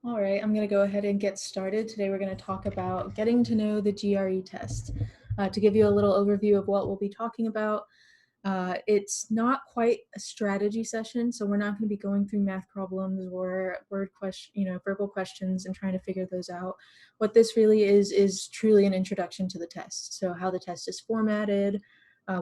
All right, I'm going to go ahead and get started. Today we're going to talk about getting to know the GRE test. To give you a little overview of what we'll be talking about, it's not quite a strategy session, so we're not going to be going through math problems or verbal questions and trying to figure those out. What this really is truly an introduction to the test. So how the test is formatted,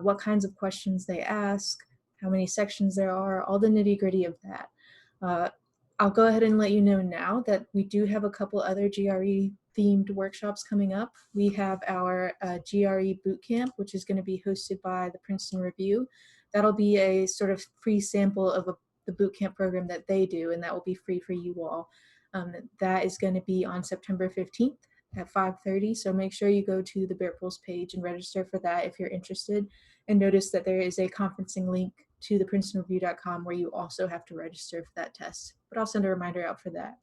what kinds of questions they ask, how many sections there are, all the nitty-gritty of that. I'll go ahead and let you know now that we do have a couple other GRE themed workshops coming up. We have our GRE Bootcamp, which is going to be hosted by the Princeton Review. That'll be a sort of free sample of the bootcamp program that they do, and that will be free for you all. That is going to be on September 15th at 5:30, so make sure you go to the Bear Pools page and register for that if you're interested. And notice that there is a conferencing link to the princetonreview.com where you also have to register for that test, but I'll send a reminder out for that.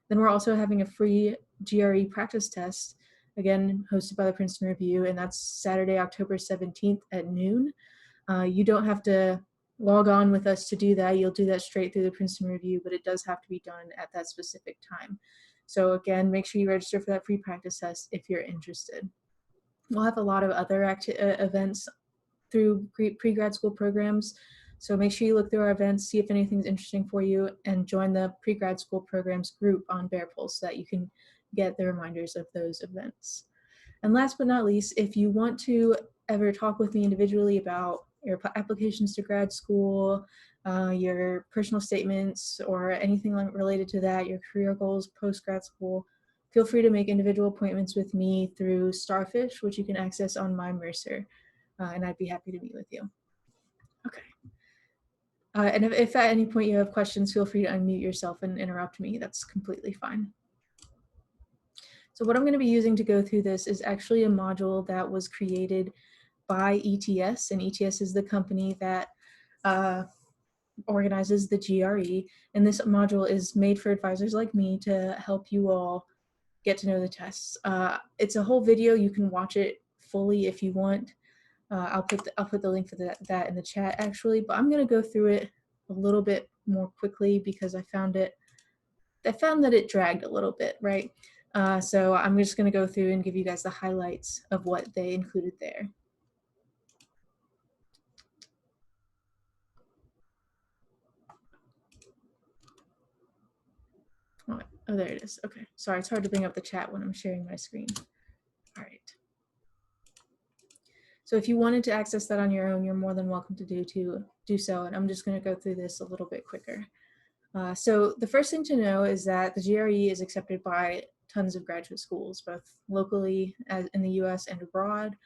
Then we're also having a free GRE practice test, again, hosted by the Princeton Review, and that's Saturday, October 17th at noon. You don't have to log on with us to do that. You'll do that straight through the Princeton Review, but it does have to be done at that specific time. So again, make sure you register for that free practice test if you're interested. We'll have a lot of other events through pre-grad school programs. So make sure you look through our events, see if anything's interesting for you, and join the pre-grad school programs group on Bear Pools so that you can get the reminders of those events. And last but not least, if you want to ever talk with me individually about your applications to grad school, your personal statements, or anything related to that, your career goals post-grad school, feel free to make individual appointments with me through Starfish, which you can access on my Mercer. And I'd be happy to meet with you. Okay. And if at any point you have questions, feel free to unmute yourself and interrupt me. That's completely fine. So what I'm going to be using to go through this is actually a module that was created by ETS, and ETS is the company that organizes the GRE. And this module is made for advisors like me to help you all get to know the tests. It's a whole video. You can watch it fully if you want. I'll put the link for that in the chat actually, but I'm going to go through it a little bit more quickly because I found that it dragged a little bit, right? So I'm just going to go through and give you guys the highlights of what they included there. Oh, there it is. Okay, sorry, it's hard to bring up the chat when I'm sharing my screen. All right. So if you wanted to access that on your own, you're more than welcome to do so. And I'm just going to go through this a little bit quicker. So the first thing to know is that the GRE is accepted by tons of graduate schools, both locally in the US and abroad.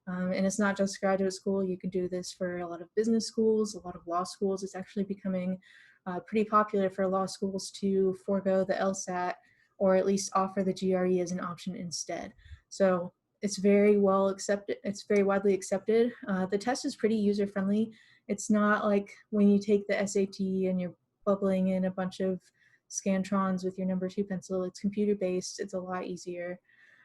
And it's not just graduate school. You can do this for a lot of business schools, a lot of law schools. It's actually becoming pretty popular for law schools to forego the LSAT or at least offer the GRE as an option instead. So it's very well accepted. It's very widely accepted. The test is pretty user-friendly. It's not like when you take the SAT and you're bubbling in a bunch of Scantrons with your number 2 pencil. It's computer-based. It's a lot easier.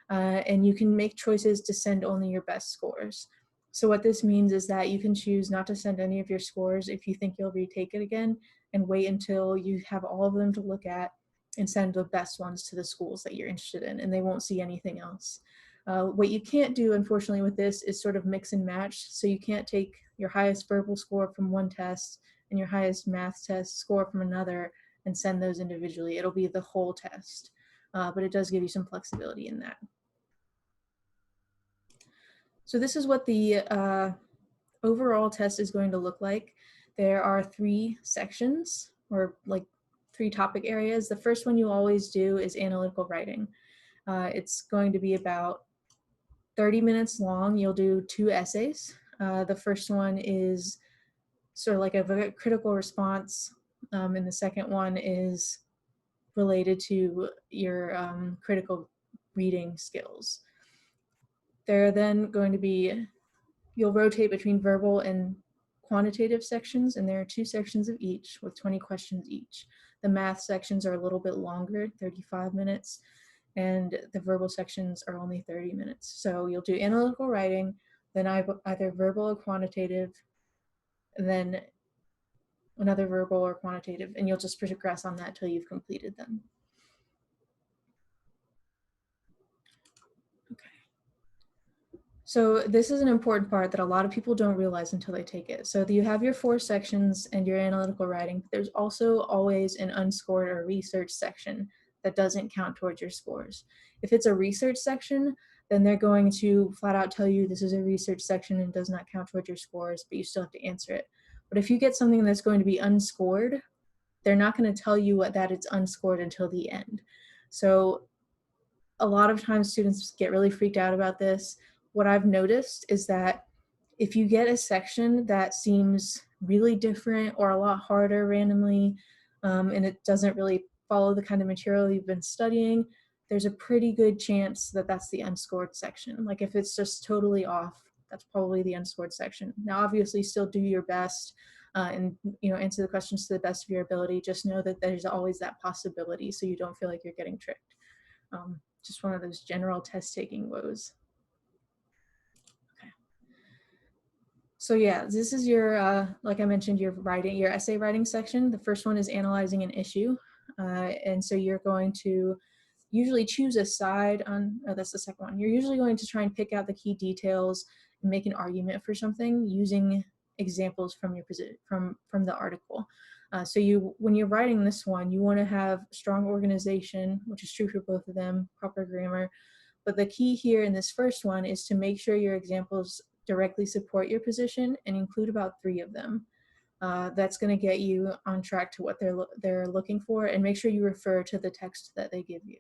And you can make choices to send only your best scores. So what this means is that you can choose not to send any of your scores if you think you'll retake it again and wait until you have all of them to look at and send the best ones to the schools that you're interested in, and they won't see anything else. What you can't do, unfortunately, with this is sort of mix and match. So you can't take your highest verbal score from one test and your highest math test score from another and send those individually. It'll be the whole test, but it does give you some flexibility in that. So this is what the overall test is going to look like. There are 3 sections, or like 3 topic areas. The first one you always do is analytical writing. It's going to be about 30 minutes long. You'll do 2 essays. The first one is sort of like a critical response, and the second one is related to your critical reading skills. There are then going to be, you'll rotate between verbal and quantitative sections, and there are 2 sections of each with 20 questions each. The math sections are a little bit longer, 35 minutes, and the verbal sections are only 30 minutes. So you'll do analytical writing, then either verbal or quantitative, and then another verbal or quantitative, and you'll just progress on that till you've completed them. So this is an important part that a lot of people don't realize until they take it. So you have your 4 sections and your analytical writing. But there's also always an unscored or research section that doesn't count towards your scores. If it's a research section, then they're going to flat out tell you this is a research section and does not count towards your scores, but you still have to answer it. But if you get something that's going to be unscored, they're not going to tell you what that it's unscored until the end. So a lot of times students get really freaked out about this. What I've noticed is that if you get a section that seems really different or a lot harder randomly, and it doesn't really follow the kind of material you've been studying, there's a pretty good chance that that's the unscored section. Like if it's just totally off, that's probably the unscored section. Now, obviously, still do your best and answer the questions to the best of your ability. Just know that there's always that possibility, so you don't feel like you're getting tricked. Just one of those general test taking woes. Okay. So yeah, this is your, like I mentioned, your essay writing section. The first one is analyzing an issue. And so you're going to usually choose a side on, oh, that's the second one. You're usually going to try and pick out the key details and make an argument for something using examples from your from the article. So when you're writing this one, you want to have strong organization, which is true for both of them, proper grammar. But the key here in this first one is to make sure your examples directly support your position and include about 3 of them. That's going to get you on track to what they're looking for, and make sure you refer to the text that they give you.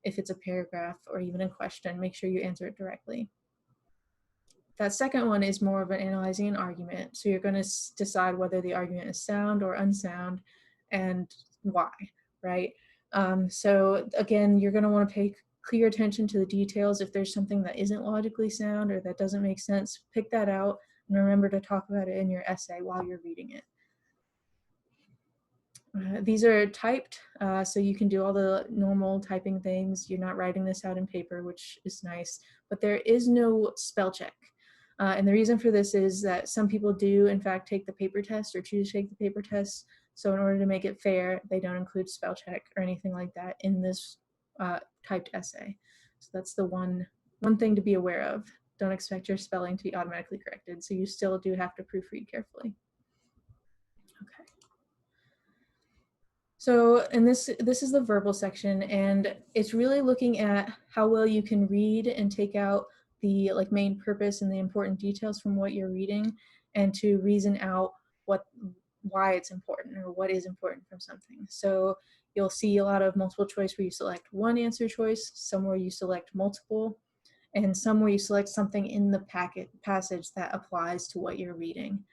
If it's a paragraph or even a question, make sure you answer it directly. That second one is more of an analyzing an argument. So you're going to decide whether the argument is sound or unsound and why, right? So again, you're going to want to pay clear attention to the details. If there's something that isn't logically sound or that doesn't make sense, pick that out and remember to talk about it in your essay while you're reading it. These are typed, so you can do all the normal typing things. You're not writing this out in paper, which is nice, but there is no spell check. And the reason for this is that some people do, in fact, take the paper test or choose to take the paper test. So in order to make it fair, they don't include spell check or anything like that in this typed essay. So that's the one thing to be aware of. Don't expect your spelling to be automatically corrected. So you still do have to proofread carefully. Okay. So, and this is the verbal section, and it's really looking at how well you can read and take out the main purpose and the important details from what you're reading, and to reason out why it's important or what is important from something. So you'll see a lot of multiple choice where you select one answer choice, some where you select multiple, and some where you select something in the passage that applies to what you're reading.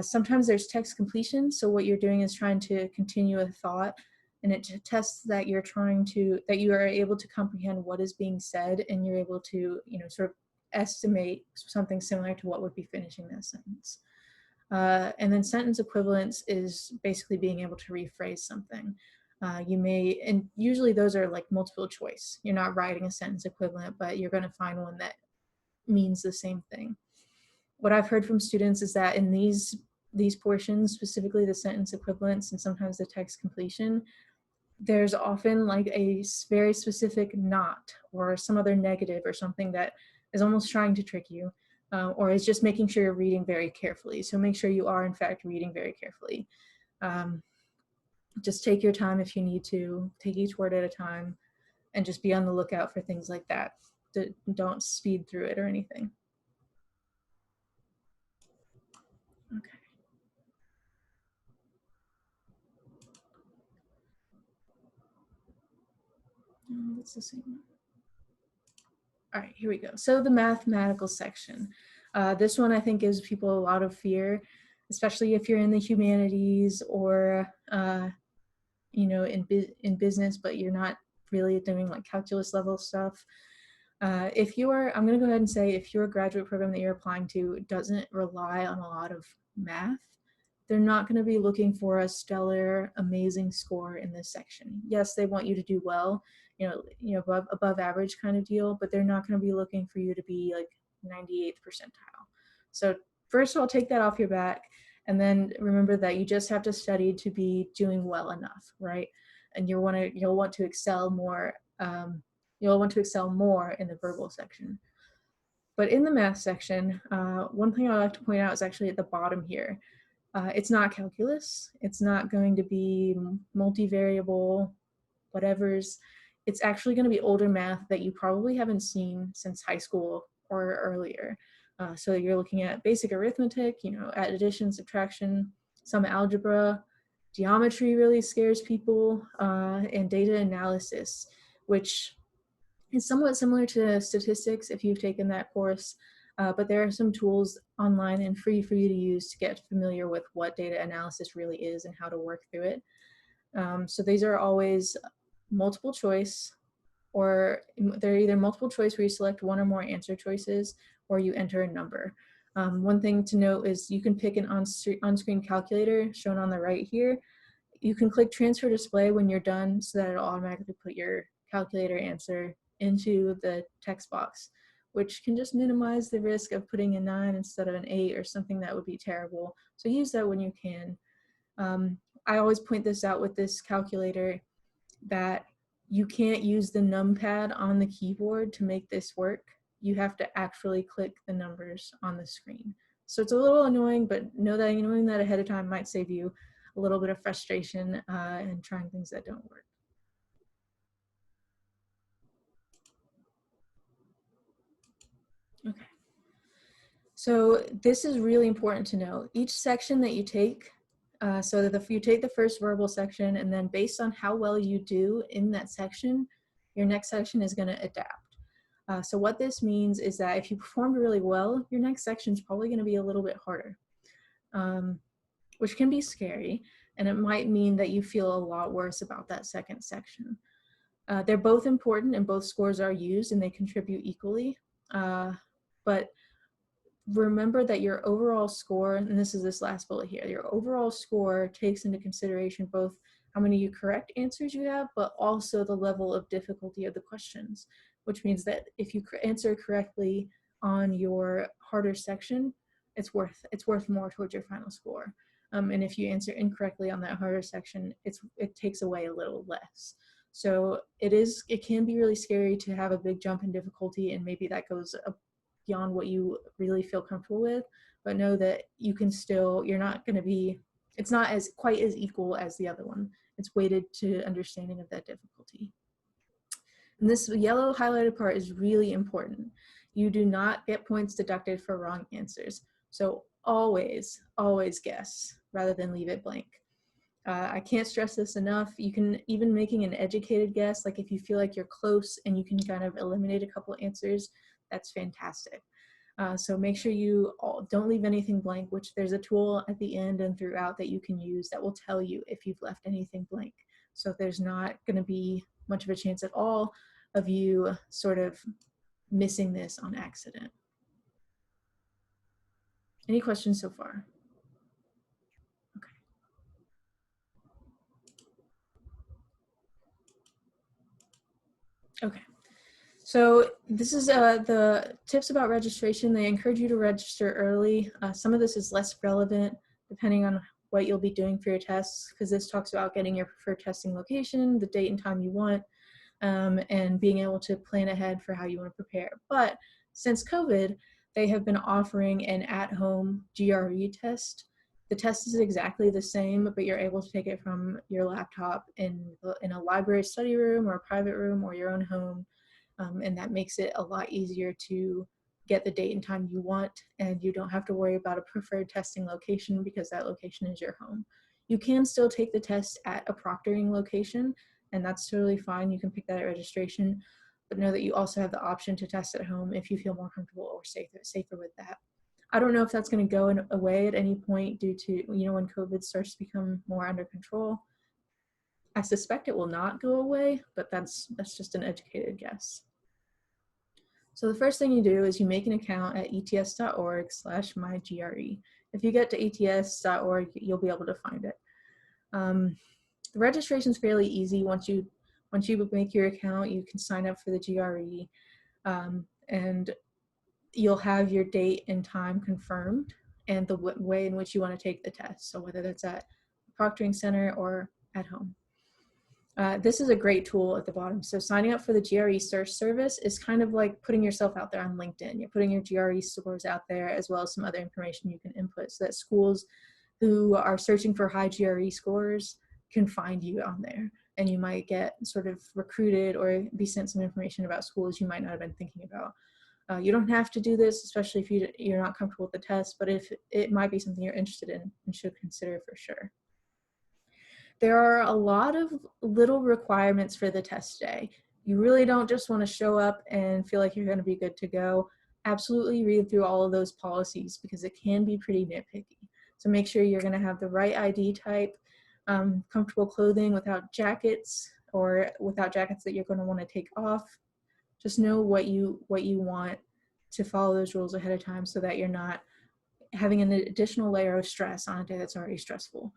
Sometimes there's text completion, so what you're doing is trying to continue a thought, and it tests that you are able to comprehend what is being said, and you're able to sort of estimate something similar to what would be finishing that sentence. And then sentence equivalence is basically being able to rephrase something. And usually those are like multiple choice. You're not writing a sentence equivalent, but you're going to find one that means the same thing. What I've heard from students is that in these portions, specifically the sentence equivalence and sometimes the text completion, there's often like a very specific not or some other negative or something that is almost trying to trick you, or is just making sure you're reading very carefully. So make sure you are in fact reading very carefully. Just take your time if you need to, take each word at a time, and just be on the lookout for things like that. Don't speed through it or anything. Okay. That's the same one. All right, here we go. So the mathematical section. This one I think gives people a lot of fear, especially if you're in the humanities or in business, but you're not really doing like calculus level stuff. I'm going to go ahead and say if your graduate program that you're applying to doesn't rely on a lot of math, they're not going to be looking for a stellar, amazing score in this section. Yes, they want you to do well, above average kind of deal, but they're not going to be looking for you to be like 98th percentile. So first of all, take that off your back, and then remember that you just have to study to be doing well enough, right? And you'll want to excel more. You'll want to excel more in the verbal section. But in the math section, one thing I like to point out is actually at the bottom here. It's not calculus. It's not going to be multivariable whatever's. It's actually going to be older math that you probably haven't seen since high school or earlier. So you're looking at basic arithmetic, add addition, subtraction, some algebra. Geometry really scares people, and data analysis, which is somewhat similar to statistics if you've taken that course. But there are some tools online and free for you to use to get familiar with what data analysis really is and how to work through it. So these are always multiple choice, or they're either multiple choice where you select one or more answer choices, or you enter a number. One thing to note is you can pick an on-screen calculator shown on the right here. You can click transfer display when you're done so that it'll automatically put your calculator answer into the text box, which can just minimize the risk of putting a 9 instead of an 8 or something that would be terrible. So use that when you can. I always point this out with this calculator that you can't use the numpad on the keyboard to make this work. You have to actually click the numbers on the screen. So it's a little annoying, but know that knowing that ahead of time might save you a little bit of frustration and trying things that don't work. Okay. So this is really important to know. Each section that you take, so that if you take the first verbal section, and then based on how well you do in that section, your next section is going to adapt. So what this means is that if you performed really well, your next section is probably going to be a little bit harder, which can be scary, and it might mean that you feel a lot worse about that second section. They're both important and both scores are used and they contribute equally, but remember that your overall score, and this is this last bullet here, your overall score takes into consideration both how many correct answers you have, but also the level of difficulty of the questions, which means that if you answer correctly on your harder section, it's worth more towards your final score. And if you answer incorrectly on that harder section, it takes away a little less. So it can be really scary to have a big jump in difficulty, and maybe that goes beyond what you really feel comfortable with, but know that you can still, it's not quite as equal as the other one. It's weighted to understanding of that difficulty. And this yellow highlighted part is really important. You do not get points deducted for wrong answers. So always guess rather than leave it blank. I can't stress this enough. You can, even making an educated guess, like if you feel like you're close and you can kind of eliminate a couple answers, that's fantastic. So make sure you don't leave anything blank, which there's a tool at the end and throughout that you can use that will tell you if you've left anything blank. So there's not going to be much of a chance at all of you sort of missing this on accident. Any questions so far? Okay. So this is the tips about registration. They encourage you to register early. Some of this is less relevant depending on what you'll be doing for your tests, because this talks about getting your preferred testing location, the date and time you want, and being able to plan ahead for how you want to prepare. But since COVID, they have been offering an at-home GRE test. The test is exactly the same, but you're able to take it from your laptop in a library study room or a private room or your own home. And that makes it a lot easier to get the date and time you want, and you don't have to worry about a preferred testing location because that location is your home. You can still take the test at a proctoring location, and that's totally fine. You can pick that at registration, but know that you also have the option to test at home if you feel more comfortable or safer with that. I don't know if that's going to go away at any point due to, when COVID starts to become more under control. I suspect it will not go away, but that's just an educated guess. So the first thing you do is you make an account at ets.org/mygre. If you get to ets.org, you'll be able to find it. The registration is fairly easy. Once you make your account, you can sign up for the GRE, and you'll have your date and time confirmed and the way in which you want to take the test. So whether that's at a proctoring center or at home. This is a great tool at the bottom. So signing up for the GRE search service is kind of like putting yourself out there on LinkedIn. You're putting your GRE scores out there as well as some other information you can input so that schools who are searching for high GRE scores can find you on there. And you might get sort of recruited or be sent some information about schools you might not have been thinking about. You don't have to do this, especially if you're not comfortable with the test, but if it might be something you're interested in and should consider for sure. There are a lot of little requirements for the test day. You really don't just want to show up and feel like you're going to be good to go. Absolutely read through all of those policies because it can be pretty nitpicky. So make sure you're going to have the right ID type, comfortable clothing without jackets or without jackets that you're going to want to take off. Just know what you want to follow those rules ahead of time so that you're not having an additional layer of stress on a day that's already stressful.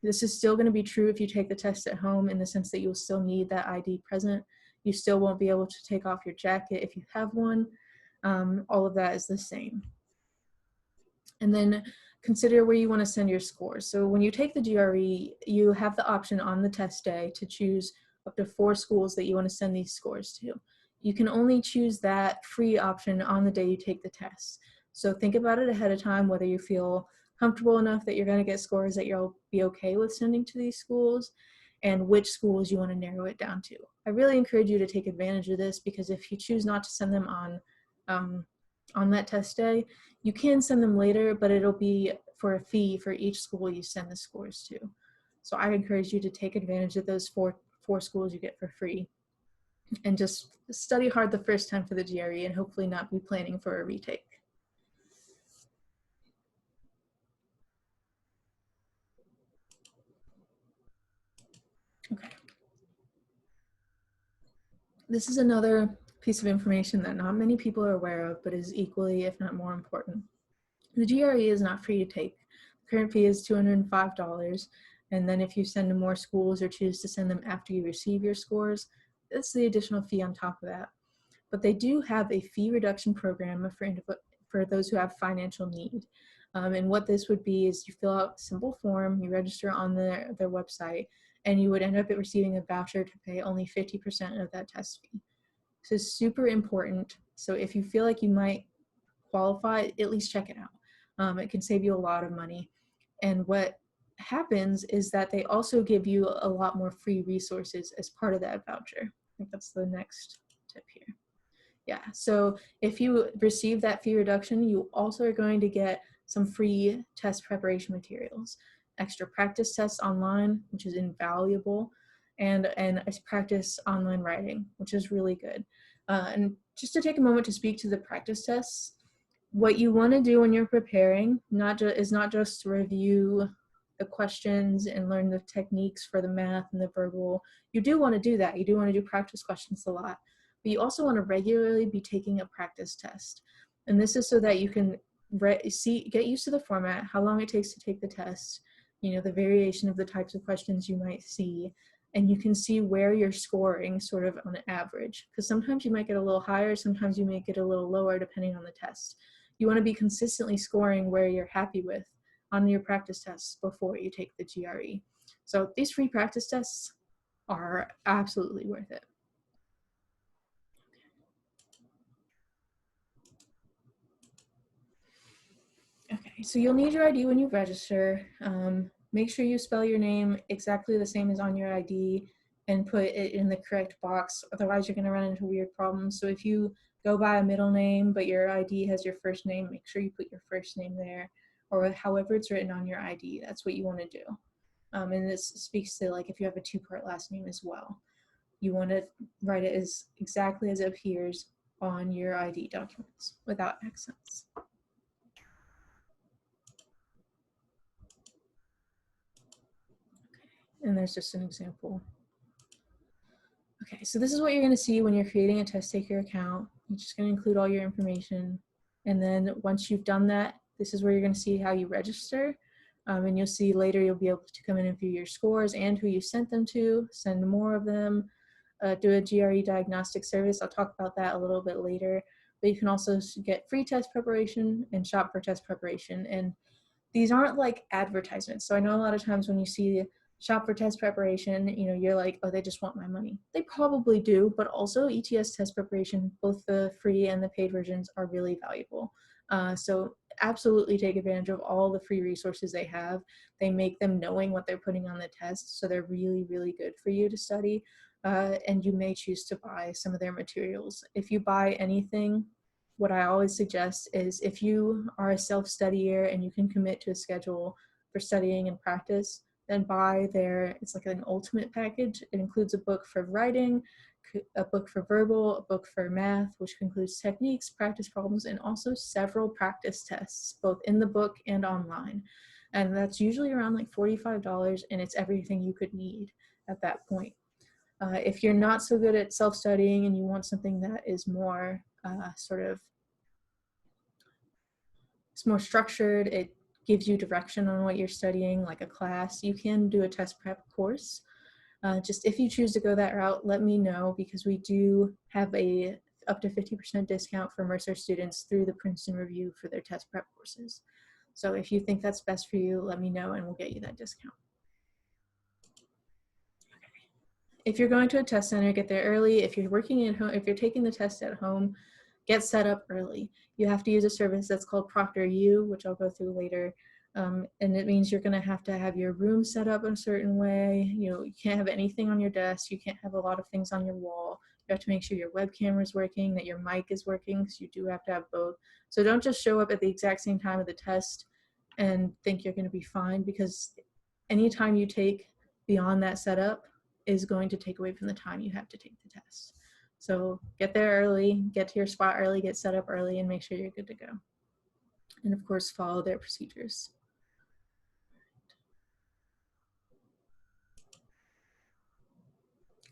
This is still going to be true if you take the test at home in the sense that you'll still need that ID present. You still won't be able to take off your jacket if you have one. All of that is the same. And then consider where you want to send your scores. So when you take the GRE, you have the option on the test day to choose up to 4 schools that you want to send these scores to. You can only choose that free option on the day you take the test. So think about it ahead of time, whether you feel comfortable enough that you're going to get scores that you'll be okay with sending to these schools and which schools you want to narrow it down to. I really encourage you to take advantage of this because if you choose not to send them on that test day, you can send them later, but it'll be for a fee for each school you send the scores to. So I encourage you to take advantage of those four schools you get for free and just study hard the first time for the GRE and hopefully not be planning for a retake. Okay. This is another piece of information that not many people are aware of, but is equally, if not more important. The GRE is not free to take. The current fee is $205, and then if you send to more schools or choose to send them after you receive your scores, that's the additional fee on top of that. But they do have a fee reduction program for those who have financial need. And what this would be is you fill out a simple form, you register on their website, and you would end up receiving a voucher to pay only 50% of that test fee. So it's super important. So if you feel like you might qualify, at least check it out. It can save you a lot of money. And what happens is that they also give you a lot more free resources as part of that voucher. I think that's the next tip here. Yeah, so if you receive that fee reduction, you also are going to get some free test preparation materials, extra practice tests online, which is invaluable, and a practice online writing, which is really good. And just to take a moment to speak to the practice tests, what you want to do when you're preparing is not just review the questions and learn the techniques for the math and the verbal. You do want to do that. You do want to do practice questions a lot. But you also want to regularly be taking a practice test. And this is so that you can get used to the format, how long it takes to take the test, the variation of the types of questions you might see, and you can see where you're scoring sort of on average. Because sometimes you might get a little higher, sometimes you may get a little lower depending on the test. You want to be consistently scoring where you're happy with on your practice tests before you take the GRE. So these free practice tests are absolutely worth it. Okay, so you'll need your ID when you register. Make sure you spell your name exactly the same as on your ID and put it in the correct box. Otherwise, you're going to run into weird problems. So if you go by a middle name, but your ID has your first name, make sure you put your first name there or however it's written on your ID. That's what you want to do. And this speaks to like if you have a 2-part last name as well. You want to write it as exactly as it appears on your ID documents without accents. And there's just an example. Okay, so this is what you're going to see when you're creating a test taker account. You're just going to include all your information. And then once you've done that, this is where you're going to see how you register. And you'll see later you'll be able to come in and view your scores and who you sent them to, send more of them, do a GRE diagnostic service. I'll talk about that a little bit later. But you can also get free test preparation and shop for test preparation. And these aren't like advertisements. So I know a lot of times when you see shop for test preparation, you're like, oh, they just want my money. They probably do, but also ETS test preparation, both the free and the paid versions, are really valuable. So absolutely take advantage of all the free resources they have. They make them knowing what they're putting on the test, so they're really, really good for you to study. And you may choose to buy some of their materials. If you buy anything, what I always suggest is, if you are a self-studier and you can commit to a schedule for studying and practice, then buy it's like an ultimate package. It includes a book for writing, a book for verbal, a book for math, which includes techniques, practice problems, and also several practice tests, both in the book and online. And that's usually around like $45, and it's everything you could need at that point. If you're not so good at self-studying and you want something that is more it's more structured, it gives you direction on what you're studying, like a class, you can do a test prep course. Just if you choose to go that route, let me know, because we do have a up to 50% discount for Mercer students through the Princeton Review for their test prep courses. So if you think that's best for you, let me know and we'll get you that discount. If you're going to a test center, get there early. If you're working at home, if you're taking the test at home, get set up early. You have to use a service that's called ProctorU, which I'll go through later. And it means you're going to have your room set up in a certain way. You can't have anything on your desk. You can't have a lot of things on your wall. You have to make sure your webcam is working, that your mic is working, because you do have to have both. So don't just show up at the exact same time of the test and think you're going to be fine, because anytime you take beyond that setup is going to take away from the time you have to take the test. So get there early, get to your spot early, get set up early, and make sure you're good to go. And of course, follow their procedures.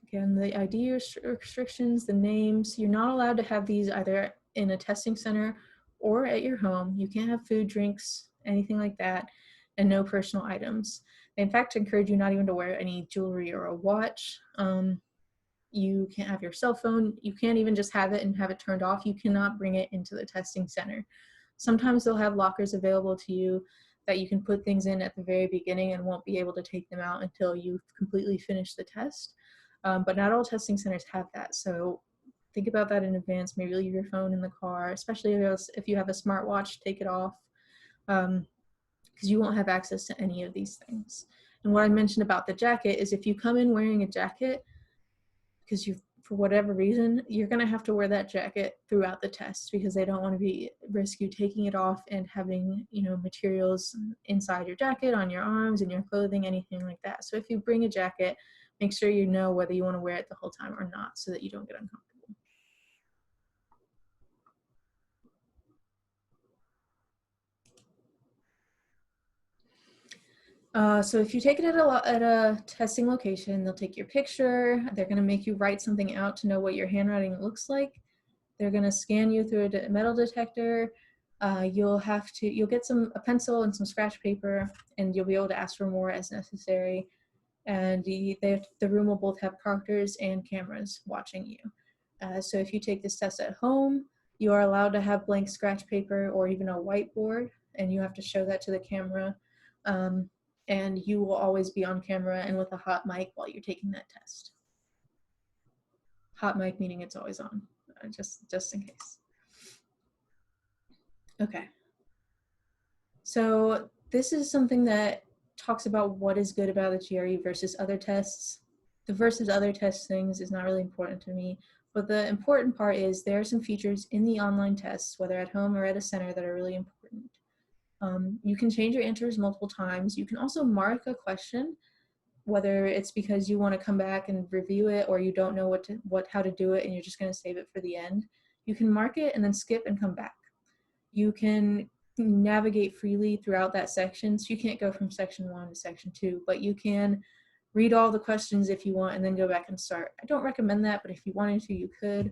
Again, the ID restrictions, the names, you're not allowed to have these either in a testing center or at your home. You can't have food, drinks, anything like that, and no personal items. They in fact encourage you not even to wear any jewelry or a watch. You can't have your cell phone. You can't even just have it and have it turned off. You cannot bring it into the testing center. Sometimes they'll have lockers available to you that you can put things in at the very beginning and won't be able to take them out until you've completely finished the test. But not all testing centers have that. So think about that in advance. Maybe leave your phone in the car, especially if you have a smartwatch, take it off, because you won't have access to any of these things. And what I mentioned about the jacket is, if you come in wearing a jacket, because for whatever reason, you're going to have to wear that jacket throughout the test, because they don't want to risk you taking it off and having, materials inside your jacket, on your arms, and your clothing, anything like that. So if you bring a jacket, make sure you know whether you want to wear it the whole time or not, so that you don't get uncomfortable. So if you take it at a testing location, they'll take your picture. They're going to make you write something out to know what your handwriting looks like. They're going to scan you through a metal detector. You'll get a pencil and some scratch paper, and you'll be able to ask for more as necessary. And the room will both have proctors and cameras watching you. So if you take this test at home, you are allowed to have blank scratch paper or even a whiteboard, and you have to show that to the camera. And you will always be on camera and with a hot mic while you're taking that test. Hot mic meaning it's always on, just in case. Okay. So this is something that talks about what is good about the GRE versus other tests. The versus other tests things is not really important to me, but the important part is there are some features in the online tests, whether at home or at a center, that are really important. You can change your answers multiple times. You can also mark a question, whether it's because you want to come back and review it, or you don't know how to do it and you're just going to save it for the end. You can mark it and then skip and come back. You can navigate freely throughout that section. So you can't go from section 1 to section 2, but you can read all the questions if you want and then go back and start. I don't recommend that, but if you wanted to, you could.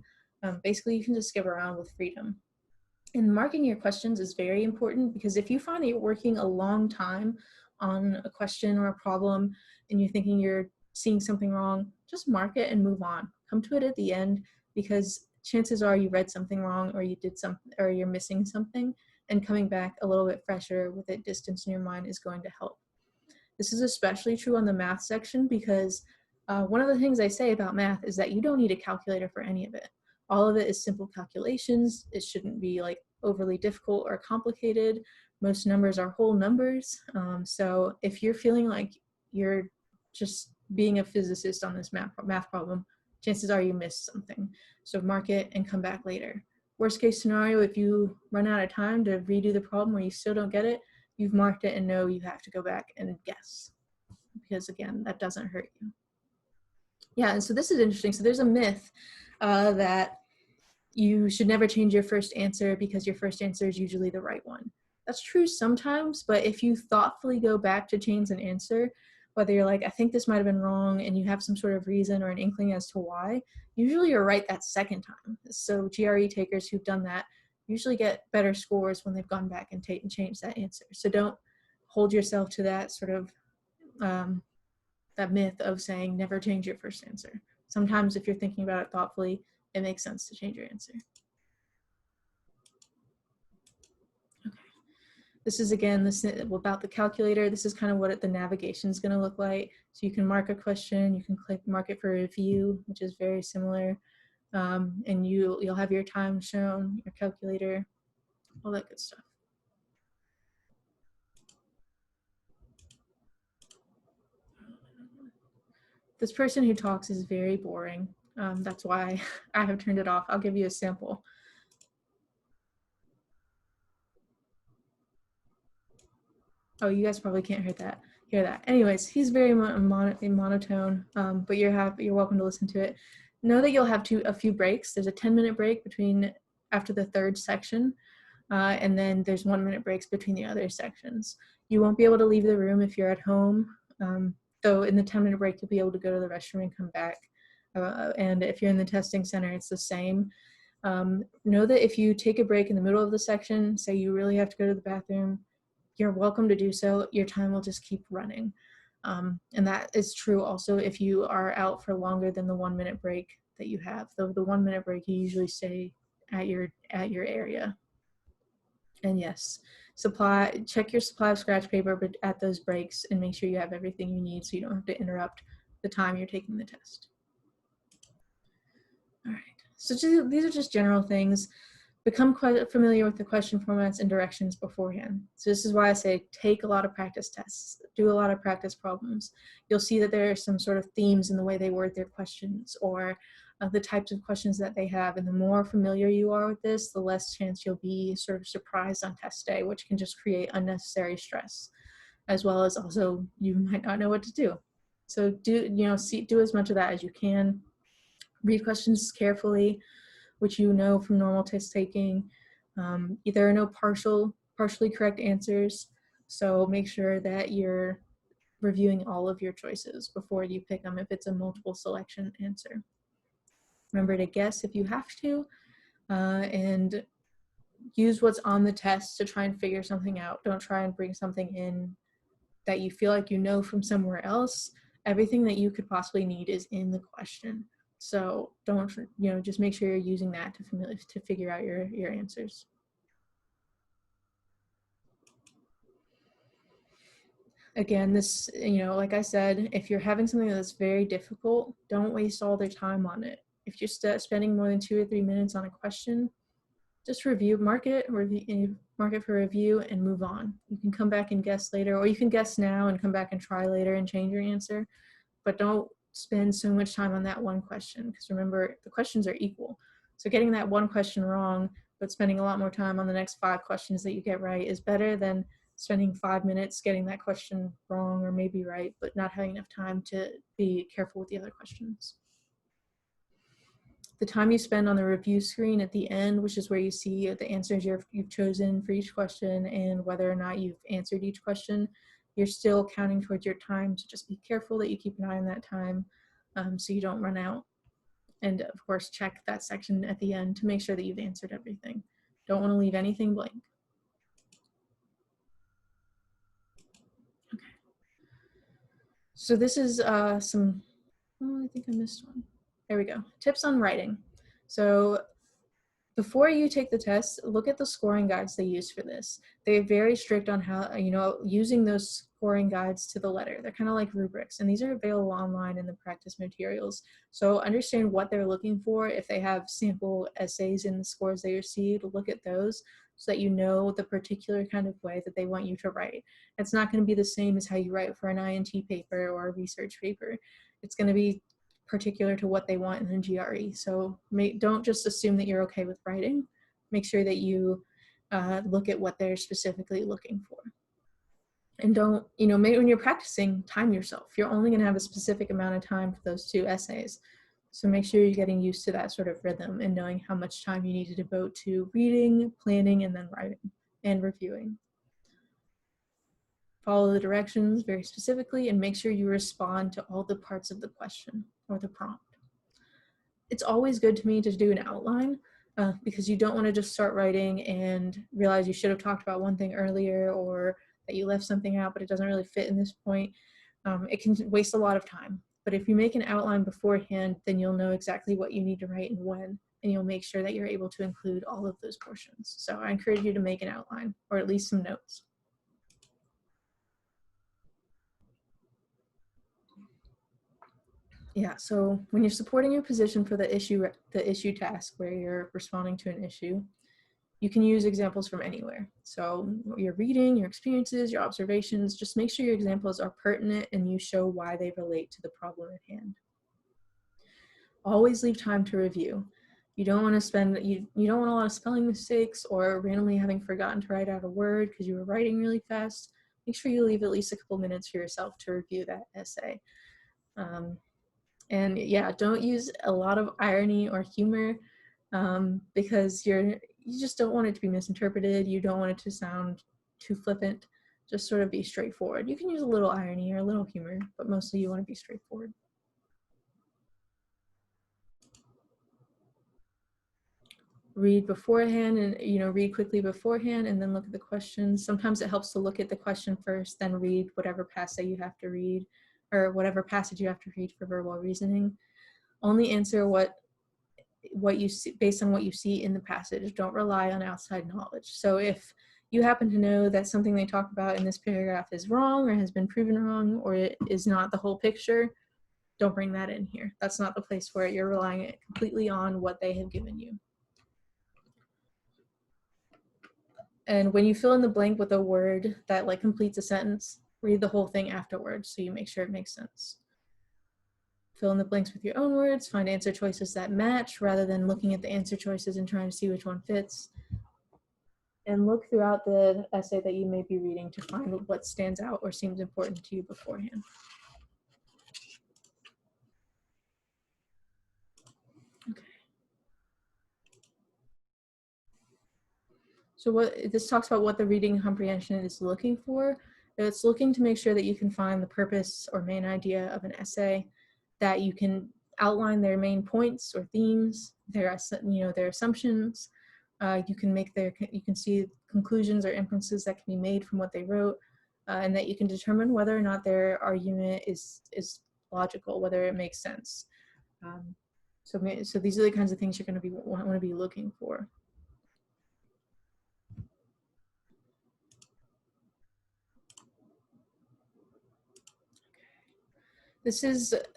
Basically, you can just skip around with freedom. And marking your questions is very important, because if you find that you're working a long time on a question or a problem and you're thinking you're seeing something wrong, just mark it and move on. Come to it at the end, because chances are you read something wrong, or you did something, or you're missing something, and coming back a little bit fresher with a distance in your mind is going to help. This is especially true on the math section because one of the things I say about math is that you don't need a calculator for any of it. All of it is simple calculations. It shouldn't be like overly difficult or complicated. Most numbers are whole numbers. So if you're feeling like you're just being a physicist on this math problem, chances are you missed something. So mark it and come back later. Worst case scenario, if you run out of time to redo the problem or you still don't get it, you've marked it and know you have to go back and guess, because again, that doesn't hurt you. Yeah, and so this is interesting. So there's a myth that you should never change your first answer because your first answer is usually the right one. That's true sometimes, but if you thoughtfully go back to change an answer, whether you're like, I think this might have been wrong, and you have some sort of reason or an inkling as to why, usually you're right that second time. So GRE takers who've done that usually get better scores when they've gone back and changed that answer. So don't hold yourself to that sort of that myth of saying never change your first answer. Sometimes if you're thinking about it thoughtfully, it makes sense to change your answer. Okay. This is again this about the calculator. This is kind of what the navigation is going to look like. So you can mark a question, you can click mark it for review, which is very similar, and you'll have your time shown, your calculator, all that good stuff. This person who talks is very boring. That's why I have turned it off. I'll give you a sample. Oh, you guys probably can't hear that. Anyways, he's very monotone, but you're welcome to listen to it. Know that you'll have a few breaks. There's a 10-minute break after the third section, and then there's 1-minute breaks between the other sections. You won't be able to leave the room if you're at home. So in the 10-minute break, you'll be able to go to the restroom and come back. And if you're in the testing center, it's the same. Know that if you take a break in the middle of the section, say you really have to go to the bathroom, you're welcome to do so. Your time will just keep running. And that is true also if you are out for longer than the 1-minute break that you have. The 1-minute break, you usually stay at your area. And yes, check your supply of scratch paper but at those breaks and make sure you have everything you need so you don't have to interrupt the time you're taking the test. All right, so these are just general things. Become quite familiar with the question formats and directions beforehand. So this is why I say take a lot of practice tests, do a lot of practice problems. You'll see that there are some sort of themes in the way they word their questions or the types of questions that they have. And the more familiar you are with this, the less chance you'll be sort of surprised on test day, which can just create unnecessary stress, as well as also you might not know what to do. So do as much of that as you can. Read questions carefully, which you know from normal test taking. There are no partially correct answers, so make sure that you're reviewing all of your choices before you pick them if it's a multiple selection answer. Remember to guess if you have to, and use what's on the test to try and figure something out. Don't try and bring something in that you feel like you know from somewhere else. Everything that you could possibly need is in the question. So don't, just make sure you're using that to figure out your answers. Again, this, like I said, if you're having something that's very difficult, don't waste all their time on it. If you're spending more than 2 or 3 minutes on a question, just mark it for review and move on. You can come back and guess later, or you can guess now and come back and try later and change your answer, but don't spend so much time on that one question, because remember, the questions are equal. So getting that one question wrong, but spending a lot more time on the next 5 questions that you get right is better than spending 5 minutes getting that question wrong or maybe right, but not having enough time to be careful with the other questions. The time you spend on the review screen at the end, which is where you see the answers you've chosen for each question and whether or not you've answered each question, you're still counting towards your time. So just be careful that you keep an eye on that time so you don't run out. And of course, check that section at the end to make sure that you've answered everything. Don't want to leave anything blank. Okay. So this is I think I missed one. There we go. Tips on writing. So Before you take the test, look at the scoring guides they use for this. They're very strict on how, using those scoring guides to the letter. They're kind of like rubrics, and these are available online in the practice materials. So understand what they're looking for. If they have sample essays in the scores they received, look at those so that you know the particular kind of way that they want you to write. It's not going to be the same as how you write for an INT paper or a research paper. It's going to be particular to what they want in the GRE. So don't just assume that you're okay with writing. Make sure that you look at what they're specifically looking for. And don't, maybe when you're practicing, time yourself. You're only going to have a specific amount of time for those 2 essays. So make sure you're getting used to that sort of rhythm and knowing how much time you need to devote to reading, planning, and then writing and reviewing. Follow the directions very specifically and make sure you respond to all the parts of the question or the prompt. It's always good to me to do an outline because you don't want to just start writing and realize you should have talked about one thing earlier or that you left something out, but it doesn't really fit in this point. It can waste a lot of time. But if you make an outline beforehand, then you'll know exactly what you need to write and when, and you'll make sure that you're able to include all of those portions. So I encourage you to make an outline or at least some notes. Yeah, so when you're supporting your position for the issue task where you're responding to an issue, you can use examples from anywhere. So your reading, your experiences, your observations, just make sure your examples are pertinent and you show why they relate to the problem at hand. Always leave time to review. You don't want to you don't want a lot of spelling mistakes or randomly having forgotten to write out a word because you were writing really fast. Make sure you leave at least a couple minutes for yourself to review that essay. And yeah, don't use a lot of irony or humor because you just don't want it to be misinterpreted. You don't want it to sound too flippant. Just sort of be straightforward. You can use a little irony or a little humor, but mostly you want to be straightforward. Read beforehand and read quickly beforehand and then look at the questions. Sometimes it helps to look at the question first, then read whatever passage you have to read or whatever passage you have to read for verbal reasoning. Only answer what you see based on what you see in the passage. Don't rely on outside knowledge. So if you happen to know that something they talk about in this paragraph is wrong or has been proven wrong or it is not the whole picture, don't bring that in here. That's not the place for it. You're relying completely on what they have given you. And when you fill in the blank with a word that like completes a sentence, read the whole thing afterwards so you make sure it makes sense. Fill in the blanks with your own words, find answer choices that match rather than looking at the answer choices and trying to see which one fits. And look throughout the essay that you may be reading to find what stands out or seems important to you beforehand. Okay. So this talks about what the reading comprehension is looking for. It's looking to make sure that you can find the purpose or main idea of an essay, that you can outline their main points or themes, their assumptions. You can see conclusions or inferences that can be made from what they wrote, and that you can determine whether or not their argument is logical, whether it makes sense. So these are the kinds of things you're going to want to be looking for.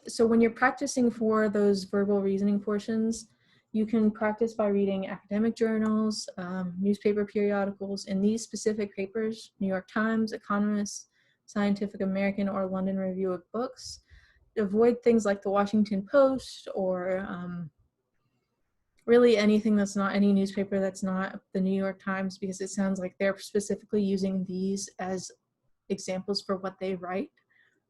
So when you're practicing for those verbal reasoning portions, you can practice by reading academic journals, newspaper periodicals, and these specific papers, New York Times, Economist, Scientific American, or London Review of Books. Avoid things like the Washington Post or really anything that's not any newspaper that's not the New York Times, because it sounds like they're specifically using these as examples for what they write.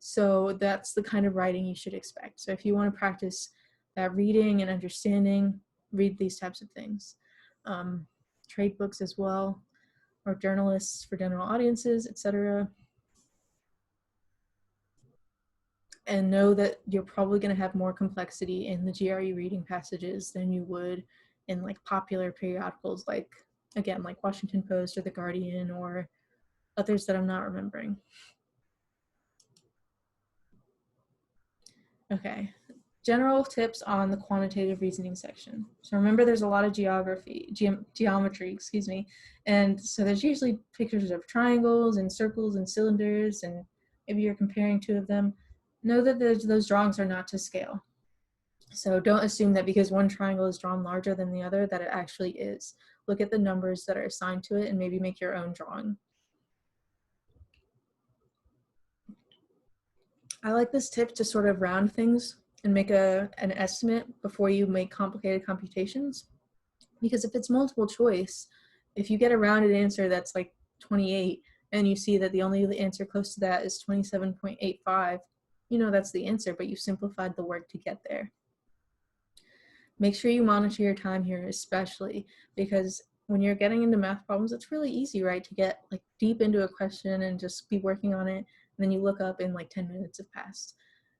So that's the kind of writing you should expect. So if you want to practice that reading and understanding, read these types of things. Trade books as well, or journalists for general audiences, etc. And know that you're probably going to have more complexity in the GRE reading passages than you would in like popular periodicals like Washington Post or The Guardian or others that I'm not remembering. Okay, general tips on the quantitative reasoning section. So remember, there's a lot of geometry, excuse me. And so there's usually pictures of triangles and circles and cylinders, and maybe you're comparing two of them. Know that those drawings are not to scale. So don't assume that because one triangle is drawn larger than the other that it actually is. Look at the numbers that are assigned to it and maybe make your own drawing. I like this tip to sort of round things and make an estimate before you make complicated computations. Because if it's multiple choice, if you get a rounded answer that's like 28 and you see that the only answer close to that is 27.85, you know that's the answer, but you simplified the work to get there. Make sure you monitor your time here, especially because when you're getting into math problems, it's really easy, right, to get like deep into a question and just be working on it, and then you look up and like 10 minutes have passed.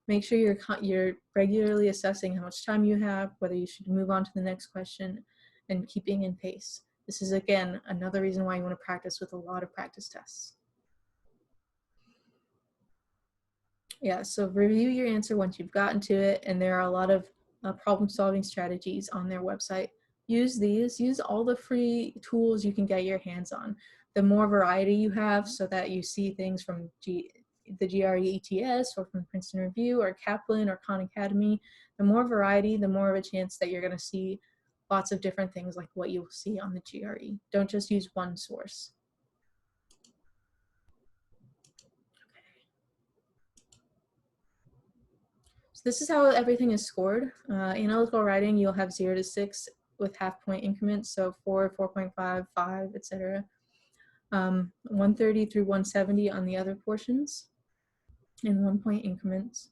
Make sure you're regularly assessing how much time you have, whether you should move on to the next question, and keeping in pace. This is, again, another reason why you want to practice with a lot of practice tests. Yeah, so review your answer once you've gotten to it, and there are a lot of problem-solving strategies on their website. Use these, use all the free tools you can get your hands on. The more variety you have so that you see things from the GRE ETS or from Princeton Review or Kaplan or Khan Academy, the more variety, the more of a chance that you're gonna see lots of different things like what you'll see on the GRE. Don't just use one source. So this is how everything is scored. Analytical writing, you'll have 0 to 6 with half-point increments, so 4, 4.5, 5, etc. 130 through 170 on the other portions in 1-point increments.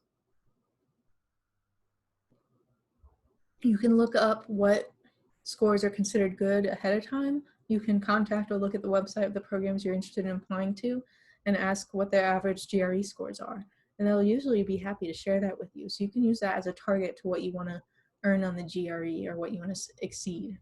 You can look up what scores are considered good ahead of time. You can contact or look at the website of the programs you're interested in applying to and ask what their average GRE scores are. And they'll usually be happy to share that with you. So you can use that as a target to what you want to earn on the GRE or what you want to exceed.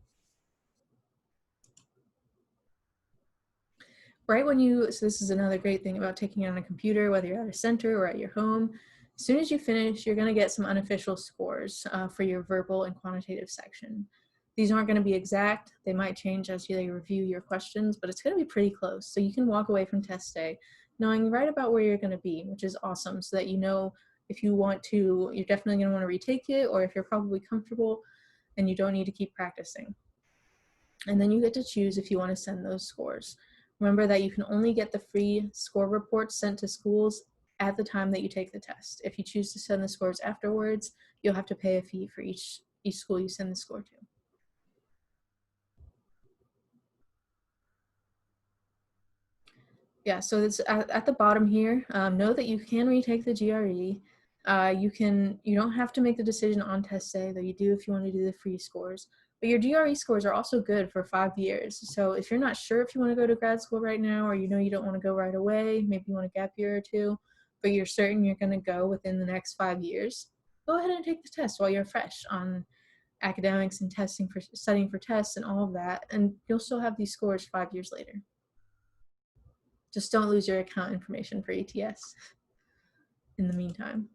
Right when so this is another great thing about taking it on a computer, whether you're at a center or at your home, as soon as you finish, you're going to get some unofficial scores for your verbal and quantitative section. These aren't going to be exact. They might change as you review your questions, but it's going to be pretty close. So you can walk away from test day knowing right about where you're going to be, which is awesome, so that you know if you want to, you're definitely going to want to retake it, or if you're probably comfortable and you don't need to keep practicing. And then you get to choose if you want to send those scores. Remember that you can only get the free score reports sent to schools at the time that you take the test. If you choose to send the scores afterwards, you'll have to pay a fee for each school you send the score to. Yeah, so it's at the bottom here. Know that you can retake the GRE. You don't have to make the decision on test day, though you do if you want to do the free scores. But your GRE scores are also good for 5 years. So if you're not sure if you want to go to grad school right now, or you know you don't want to go right away, maybe you want a gap year or two, but you're certain you're going to go within the next 5 years, go ahead and take the test while you're fresh on academics and studying for tests and all of that, and you'll still have these scores 5 years later. Just don't lose your account information for ETS in the meantime.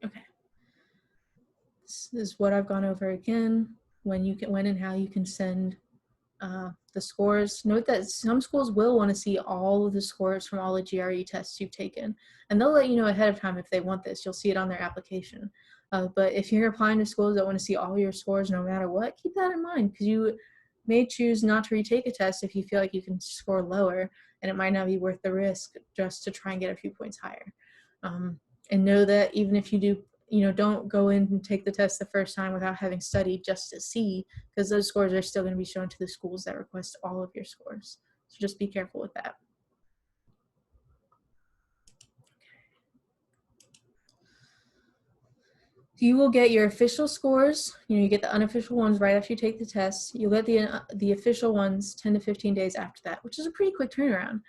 Okay. This is what I've gone over again, when and how you can send the scores. Note that some schools will want to see all of the scores from all the GRE tests you've taken, and they'll let you know ahead of time if they want this. You'll see it on their application. But if you're applying to schools that want to see all your scores no matter what, keep that in mind, because you may choose not to retake a test if you feel like you can score lower, and it might not be worth the risk just to try and get a few points higher. And know that even if you do, don't go in and take the test the first time without having studied just to see, because those scores are still going to be shown to the schools that request all of your scores. So just be careful with that. You will get your official scores. You get the unofficial ones right after you take the test. You'll get the official ones 10 to 15 days after that, which is a pretty quick turnaround.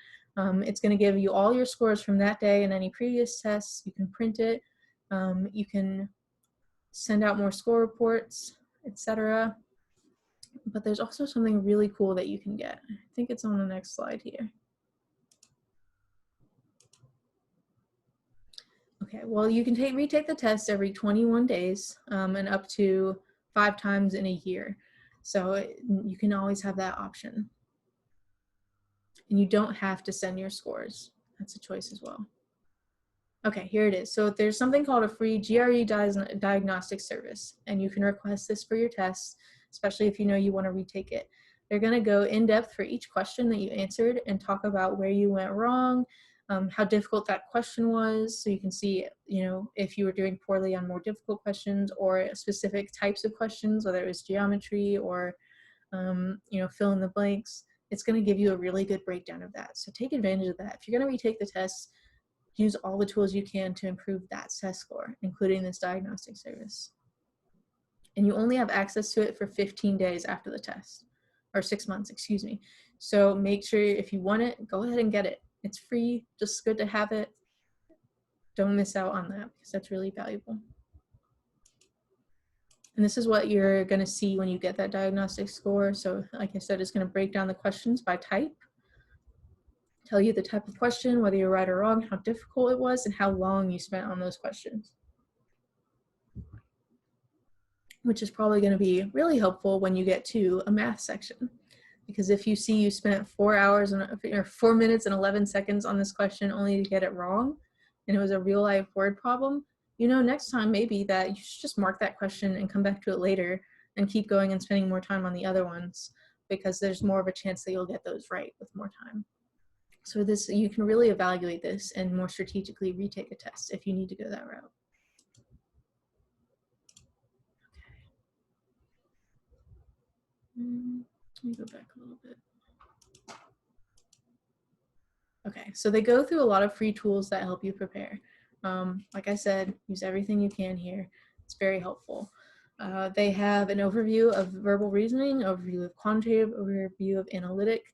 It's going to give you all your scores from that day and any previous tests. You can print it. You can send out more score reports, etc. But there's also something really cool that you can get. I think it's on the next slide here. Okay, well, you can retake the test every 21 days and up to 5 times in a year. So you can always have that option. And you don't have to send your scores. That's a choice as well. Okay, here it is. So there's something called a free GRE diagnostic service, and you can request this for your tests, especially if you know you want to retake it. They're going to go in depth for each question that you answered and talk about where you went wrong, how difficult that question was, so you can see, if you were doing poorly on more difficult questions or specific types of questions, whether it was geometry or, fill in the blanks. It's going to give you a really good breakdown of that. So take advantage of that. If you're going to retake the test, use all the tools you can to improve that test score, including this diagnostic service. And you only have access to it for 15 days after the test, or 6 months, excuse me. So make sure if you want it, go ahead and get it. It's free, just good to have it. Don't miss out on that because that's really valuable. And this is what you're going to see when you get that diagnostic score. So like I said, it's going to break down the questions by type, tell you the type of question, whether you're right or wrong, how difficult it was, and how long you spent on those questions, which is probably going to be really helpful when you get to a math section. Because if you see you spent 4 hours or 4 minutes and 11 seconds on this question only to get it wrong, and it was a real life word problem, next time maybe that you should just mark that question and come back to it later and keep going and spending more time on the other ones, because there's more of a chance that you'll get those right with more time. So you can really evaluate this and more strategically retake a test if you need to go that route. Let me go back a little bit. Okay, so they go through a lot of free tools that help you prepare. Like I said, use everything you can here. It's very helpful. They have an overview of verbal reasoning, overview of quantitative, overview of analytic,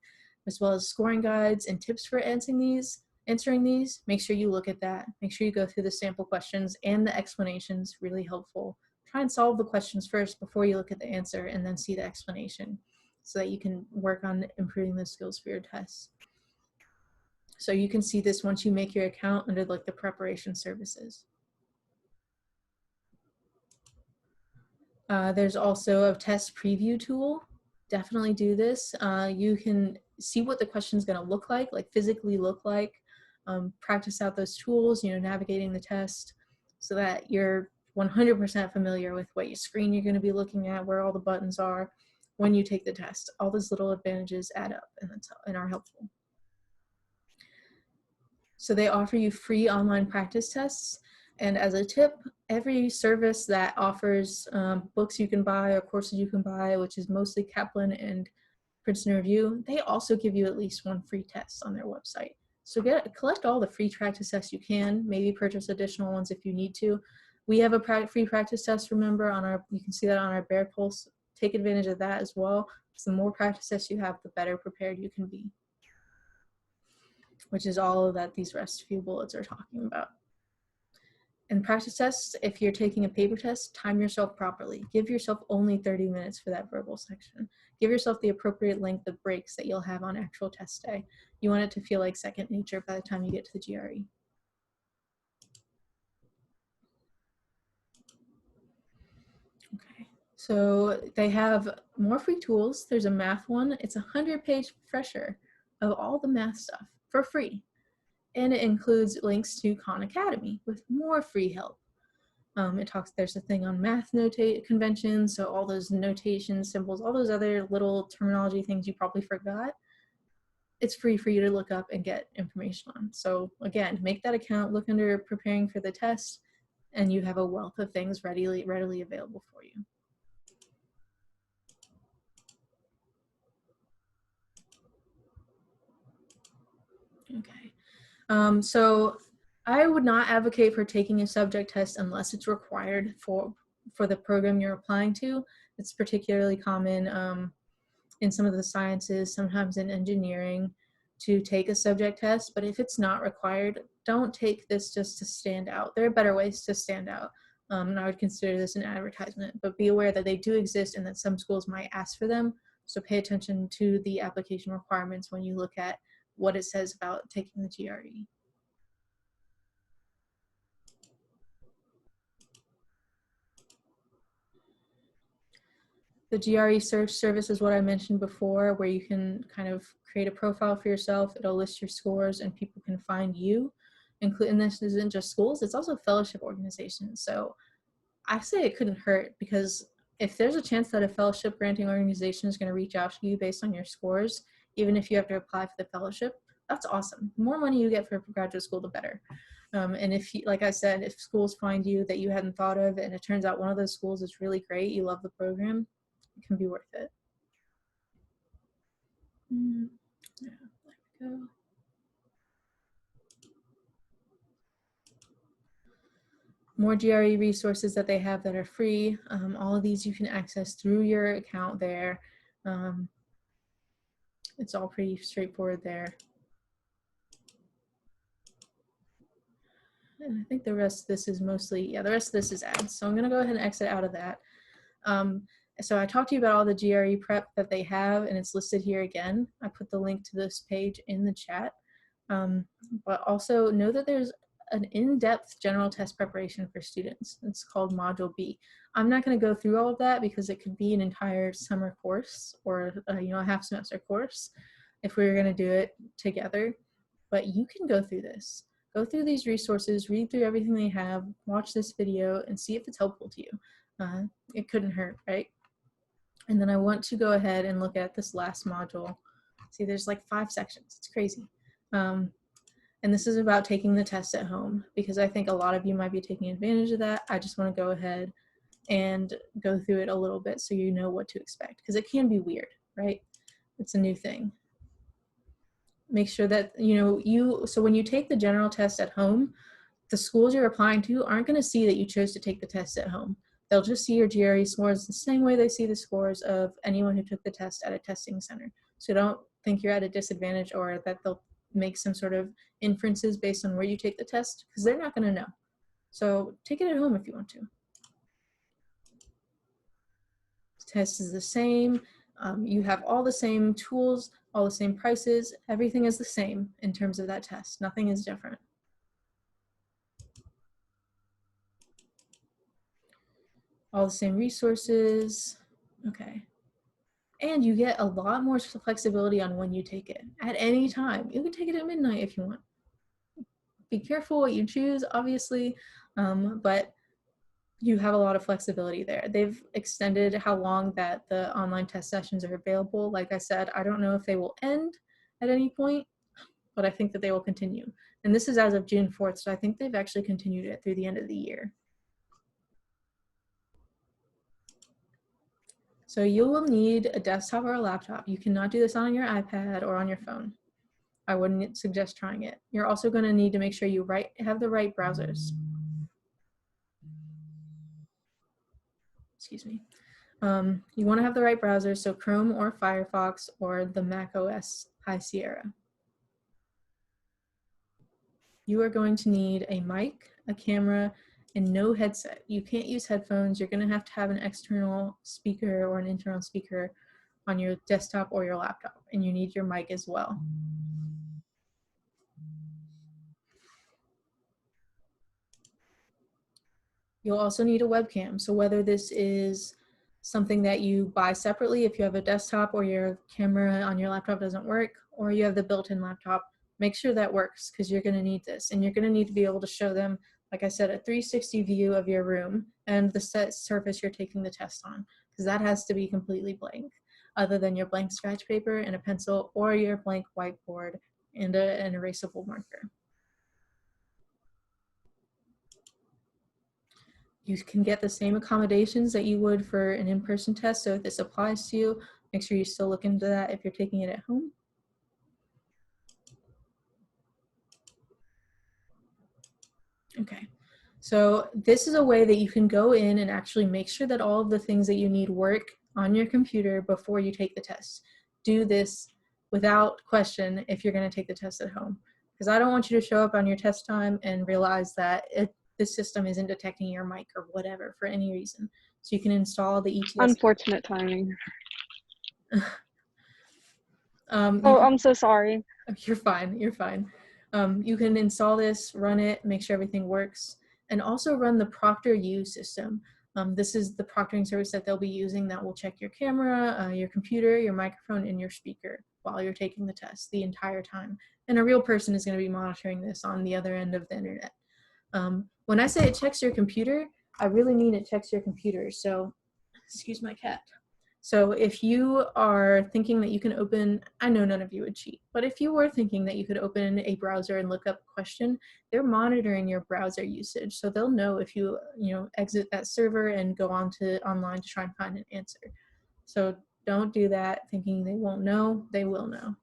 as well as scoring guides and tips for answering these. Make sure you look at that. Make sure you go through the sample questions and the explanations, really helpful. Try and solve the questions first before you look at the answer and then see the explanation so that you can work on improving those skills for your tests. So you can see this once you make your account under like the preparation services. There's also a test preview tool. Definitely do this. You can see what the question is going to look like physically look like. Practice out those tools, navigating the test so that you're 100% familiar with what your screen you're going to be looking at, where all the buttons are when you take the test. All those little advantages add up and are helpful. So they offer you free online practice tests. And as a tip, every service that offers books you can buy or courses you can buy, which is mostly Kaplan and Princeton Review, they also give you at least one free test on their website. So collect all the free practice tests you can, maybe purchase additional ones if you need to. We have a free practice test, remember, you can see that on our Bear Pulse. Take advantage of that as well. So the more practice tests you have, the better prepared you can be, which is all that these rest few bullets are talking about. And practice tests, if you're taking a paper test, time yourself properly. Give yourself only 30 minutes for that verbal section. Give yourself the appropriate length of breaks that you'll have on actual test day. You want it to feel like second nature by the time you get to the GRE. Okay, so they have more free tools. There's a math one. It's a 100-page refresher of all the math stuff for free. And it includes links to Khan Academy with more free help. There's a thing on math conventions, so all those notation symbols, all those other little terminology things you probably forgot, it's free for you to look up and get information on. So again, make that account, look under preparing for the test, and you have a wealth of things readily available for you. Okay, so I would not advocate for taking a subject test unless it's required for the program you're applying to. It's particularly common in some of the sciences, sometimes in engineering, to take a subject test. But if it's not required, don't take this just to stand out. There are better ways to stand out. And I would consider this an advertisement, but be aware that they do exist and that some schools might ask for them. So pay attention to the application requirements when you look at what it says about taking the GRE. The GRE search service is what I mentioned before, where you can kind of create a profile for yourself. It'll list your scores and people can find you. And this isn't just schools, it's also fellowship organizations. So I say it couldn't hurt, because if there's a chance that a fellowship granting organization is going to reach out to you based on your scores, even if you have to apply for the fellowship, that's awesome. The more money you get for graduate school, the better. And if, like I said, if schools find you that you hadn't thought of, and it turns out one of those schools is really great, you love the program, it can be worth it. Yeah, there we go. More GRE resources that they have that are free. All of these you can access through your account there. It's all pretty straightforward there. And I think the rest of this is mostly, yeah, the rest of this is ads. So I'm gonna go ahead and exit out of that. So I talked to you about all the GRE prep that they have, and it's listed here again. I put the link to this page in the chat. But also know that there's an in-depth general test preparation for students. It's called Module B. I'm not going to go through all of that because it could be an entire summer course, or a half semester course if we were going to do it together. But you can go through this. Go through these resources, read through everything they have, watch this video, and see if it's helpful to you. It couldn't hurt, right? And then I want to go ahead and look at this last module. See, there's like 5 sections. It's crazy. And this is about taking the test at home, because I think a lot of you might be taking advantage of that. I just want to go ahead and go through it a little bit so you know what to expect, because it can be weird, right? It's a new thing. Make sure that, so when you take the general test at home, the schools you're applying to aren't going to see that you chose to take the test at home. They'll just see your GRE scores the same way they see the scores of anyone who took the test at a testing center. So don't think you're at a disadvantage, or that they'll make some sort of inferences based on where you take the test, because they're not going to know. So take it at home if you want to. The test is the same. You have all the same tools, all the same prices. Everything is the same in terms of that test. Nothing is different. All the same resources. Okay. And you get a lot more flexibility on when you take it. At any time. You can take it at midnight if you want. Be careful what you choose, obviously, but you have a lot of flexibility there. They've extended how long that the online test sessions are available. Like I said, I don't know if they will end at any point, but I think that they will continue. And this is as of June 4th, so I think they've actually continued it through the end of the year. So you will need a desktop or a laptop. You cannot do this on your iPad or on your phone. I wouldn't suggest trying it. You're also going to need to make sure you have the right browsers. Excuse me. You want to have the right browser, so Chrome or Firefox or the Mac OS High Sierra. You are going to need a mic, a camera, and no headset. You can't use headphones. You're going to have an external speaker or an internal speaker on your desktop or your laptop, and you need your mic as well. You'll also need a webcam. So whether this is something that you buy separately if you have a desktop or your camera on your laptop doesn't work, or you have the built-in laptop, make sure that works, because you're going to need this. And you're going to need to be able to show them, like I said, a 360 view of your room and the set surface you're taking the test on, because that has to be completely blank, other than your blank scratch paper and a pencil, or your blank whiteboard and an erasable marker. You can get the same accommodations that you would for an in-person test. So if this applies to you, make sure you still look into that if you're taking it at home. Okay, so this is a way that you can go in and actually make sure that all of the things that you need work on your computer before you take the test. Do this without question if you're going to take the test at home, because I don't want you to show up on your test time and realize that this system isn't detecting your mic or whatever for any reason. So you can install the ETS. Unfortunate timing. I'm so sorry. You're fine, you're fine. You can install this, run it, make sure everything works, and also run the ProctorU system. This is the proctoring service that they'll be using that will check your camera, your computer, your microphone, and your speaker while you're taking the test the entire time. And a real person is going to be monitoring this on the other end of the internet. When I say it checks your computer, I really mean it checks your computer. So, excuse my cat. So if you are thinking that you can open, I know none of you would cheat, but if you were thinking that you could open a browser and look up a question, they're monitoring your browser usage. So they'll know if you exit that server and go on to online to try and find an answer. So don't do that thinking they won't know, they will know.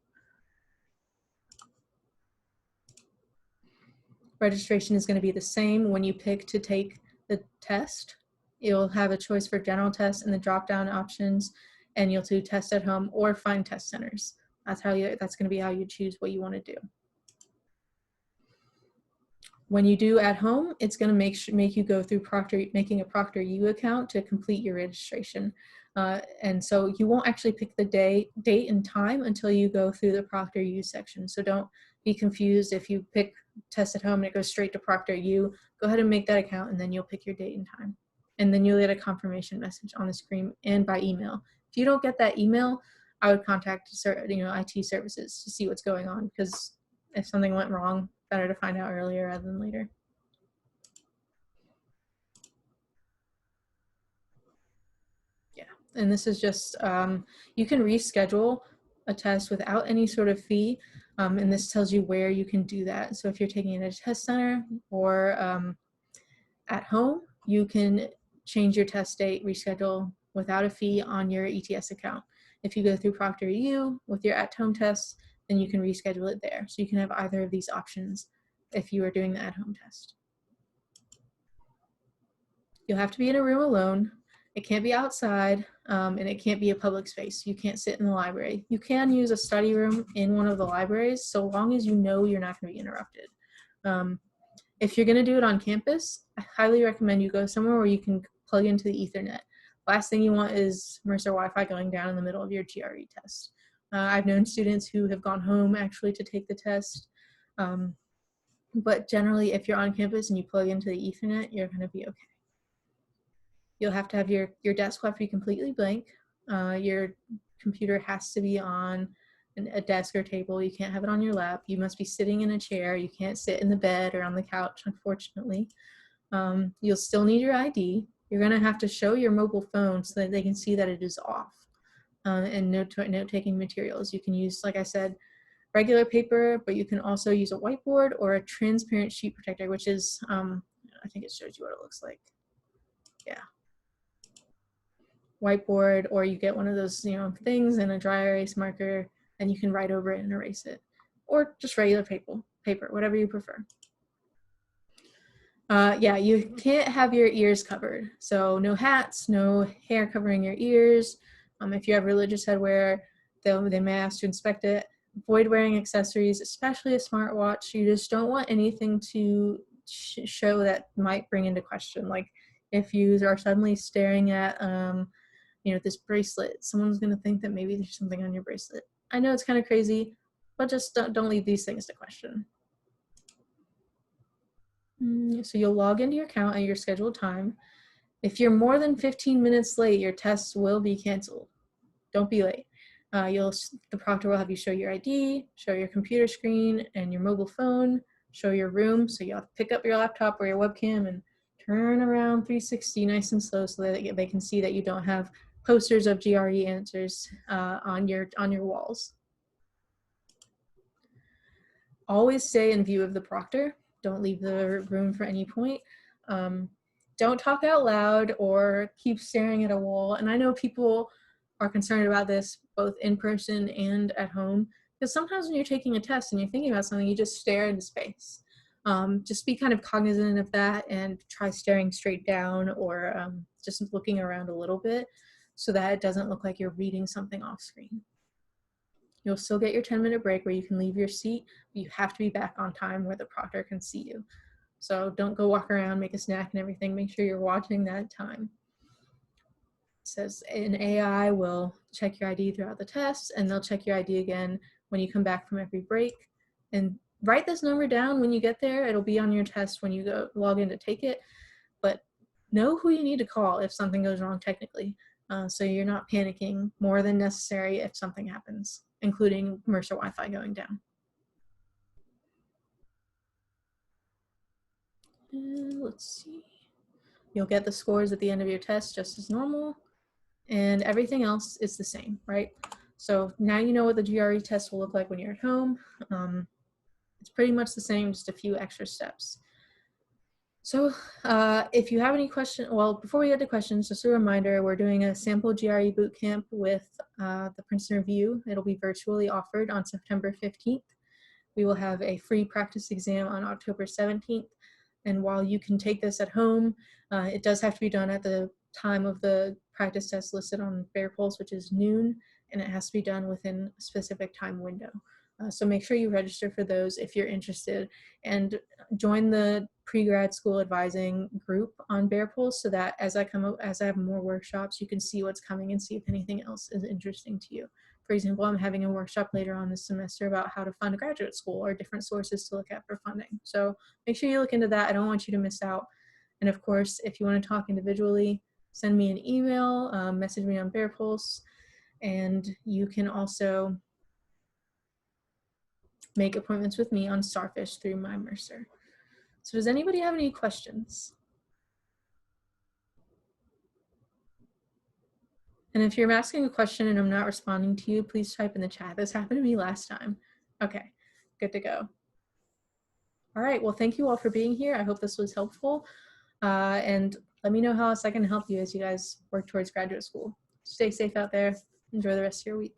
Registration is going to be the same when you pick to take the test. You'll have a choice for general test and the drop-down options, and you'll do test at home or find test centers. That's going to be how you choose what you want to do. When you do at home, it's going to make you go through making a ProctorU account to complete your registration. And so you won't actually pick the date and time until you go through the ProctorU section. So don't be confused if you pick test at home and it goes straight to ProctorU. Go ahead and make that account, and then you'll pick your date and time. And then you'll get a confirmation message on the screen and by email. If you don't get that email, I would contact IT services to see what's going on, because if something went wrong, better to find out earlier rather than later. Yeah, and this is just, you can reschedule a test without any sort of fee, and this tells you where you can do that. So if you're taking it at a test center or at home, you can change your test date, reschedule without a fee on your ETS account. If you go through ProctorU with your at-home tests, then you can reschedule it there. So you can have either of these options if you are doing the at-home test. You'll have to be in a room alone. It can't be outside, and it can't be a public space. You can't sit in the library. You can use a study room in one of the libraries, so long as you know you're not going to be interrupted. If you're going to do it on campus, I highly recommend you go somewhere where you can plug into the Ethernet. Last thing you want is Mercer Wi-Fi going down in the middle of your GRE test. I've known students who have gone home actually to take the test, but generally if you're on campus and you plug into the Ethernet, you're going to be okay. You'll have to have your desk will have to be completely blank. Your computer has to be on a desk or table. You can't have it on your lap. You must be sitting in a chair. You can't sit in the bed or on the couch, unfortunately. You'll still need your ID. You're going to have to show your mobile phone so that they can see that it is off. And note-taking materials. You can use, like I said, regular paper, but you can also use a whiteboard or a transparent sheet protector, which is, I think it shows you what it looks like. Yeah. Whiteboard, or you get one of those things and a dry erase marker, and you can write over it and erase it, or just regular paper, whatever you prefer. Yeah, you can't have your ears covered, so no hats, no hair covering your ears. If you have religious headwear, they may ask to inspect it. Avoid wearing accessories, especially a smartwatch. You just don't want anything to show that might bring into question, like if you are suddenly staring at this bracelet, someone's going to think that maybe there's something on your bracelet. I know it's kind of crazy, but just don't leave these things to question. So you'll log into your account at your scheduled time. If you're more than 15 minutes late, your tests will be canceled. Don't be late. The proctor will have you show your ID, show your computer screen and your mobile phone, show your room. So you'll have to pick up your laptop or your webcam and turn around 360 nice and slow so that they can see that you don't have posters of GRE answers on your walls. Always stay in view of the proctor. Don't leave the room for any point. Don't talk out loud or keep staring at a wall. And I know people are concerned about this both in person and at home, because sometimes when you're taking a test and you're thinking about something, you just stare into space. Just be kind of cognizant of that and try staring straight down, or just looking around a little bit so that it doesn't look like you're reading something off screen. You'll still get your 10-minute break where you can leave your seat, but you have to be back on time where the proctor can see you. So don't go walk around, make a snack and everything. Make sure you're watching that time. It says an AI will check your ID throughout the test, and they'll check your ID again when you come back from every break. And write this number down when you get there. It'll be on your test when you go log in to take it. But know who you need to call if something goes wrong technically. So you're not panicking more than necessary if something happens, including Mercer Wi-Fi going down. And let's see. You'll get the scores at the end of your test just as normal, and everything else is the same, right? So now you know what the GRE test will look like when you're at home. It's pretty much the same, just a few extra steps. So if you have any questions, well, before we get to questions, just a reminder, we're doing a sample GRE bootcamp with the Princeton Review. It'll be virtually offered on September 15th. We will have a free practice exam on October 17th. And while you can take this at home, it does have to be done at the time of the practice test listed on Bear Pulse, which is noon, and it has to be done within a specific time window. So make sure you register for those if you're interested, and join the pre-grad school advising group on Bear Pulse so that as I have more workshops, you can see what's coming and see if anything else is interesting to you. For example, I'm having a workshop later on this semester about how to fund a graduate school or different sources to look at for funding. So make sure you look into that. I don't want you to miss out. And of course, if you want to talk individually, send me an email, message me on Bear Pulse, and you can also make appointments with me on Starfish through my Mercer. So does anybody have any questions? And if you're asking a question and I'm not responding to you, please type in the chat. This happened to me last time. Okay, good to go. All right, well, thank you all for being here. I hope this was helpful. And let me know how else I can help you as you guys work towards graduate school. Stay safe out there. Enjoy the rest of your week.